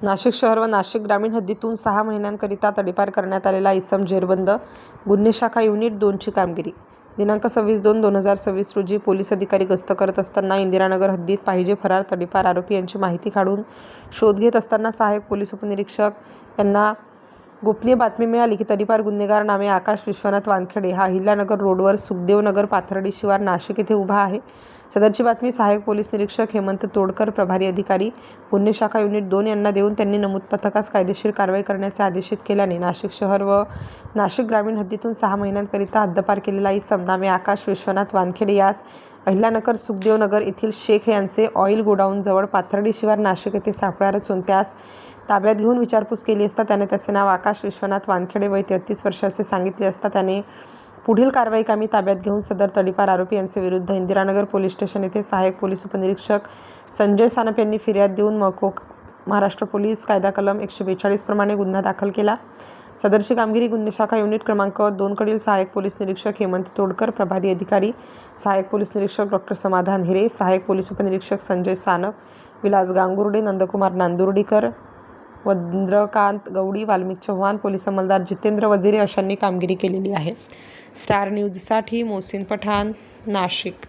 नाशिक शहर व नाशिक ग्रामीण हद्दीतून 6 महिन्यांकरिता तडीपार करण्यात आलेला इसम जेरबंद. गुन्हे शाखा युनिट 2ची कामगिरी. दिनांक 26/2/2026 रोजी पोलीस अधिकारी गस्त करत असताना इंदिरानगर हद्दीत पाहिजे फरार तडीपार आरोपी यांची माहिती काढून शोध घेत असताना सहाय्यक पोलीस उपनिरीक्षक यांना गोपनीय बातमी मिळाली की तडीपार गुन्हेगार नामे आकाश विश्वनाथ वानखेडे हा अहिल्यानगर रोडवर सुखदेवनगर पाथर्डी शिवार नाशिक येथे उभा आहे. सदरची बातमी सहाय्यक पोलीस निरीक्षक हेमंत तोडकर प्रभारी अधिकारी गुन्हे शाखा युनिट 2 यांना देऊन त्यांनी नमूद पथकास कायदेशीर कारवाई करण्याचे आदेशित केल्याने नाशिक शहर व नाशिक ग्रामीण हद्दीतून 6 महिन्यांकरिता हद्दपार केलेला इसम नामे आकाश विश्वनाथ वानखेडे यास अहिल्यानगर सुखदेवनगर येथील शेख यांचे ऑइल गोडाऊनजवळ पाथर्डी शिवार नाशिक येथे सापळा रचून त्यास ताब्यात घेऊन विचारपूस केली असता त्याने त्याचे नाव आकाश विश्वनाथ वानखेडे वय 33 वर्षाचे सांगितले असता त्याने पुढील कारवाई कामी ताब्यात घेऊन सदर तडीपार आरोपी यांचे विरुद्ध इंदिरानगर पोलीस स्टेशन येथे सहाय्यक पोलीस उपनिरीक्षक संजय सानप यांनी फिर्याद देऊन महाराष्ट्र पोलीस कायदा कलम 142 प्रमाणे गुन्हा दाखल केला. सदरची कामगिरी गुन्हे शाखा युनिट क्रमांक 2 कडील सहाय्यक पोलीस निरीक्षक हेमंत तोडकर प्रभारी अधिकारी सहाय्यक पोलीस निरीक्षक डॉ. समाधान हिरे सहाय्यक पोलीस उपनिरीक्षक संजय सानप विलास गांगुर्डे नंदकुमार नांदुर्डीकर वंद्रकांत गवडी वाल्मिक चव्हाण पोलीस अंमलदार जितेंद्र वजिरे अशांनी कामगिरी केलेली आहे. स्टार न्यूजसाठी मोहसिन पठाण, नाशिक.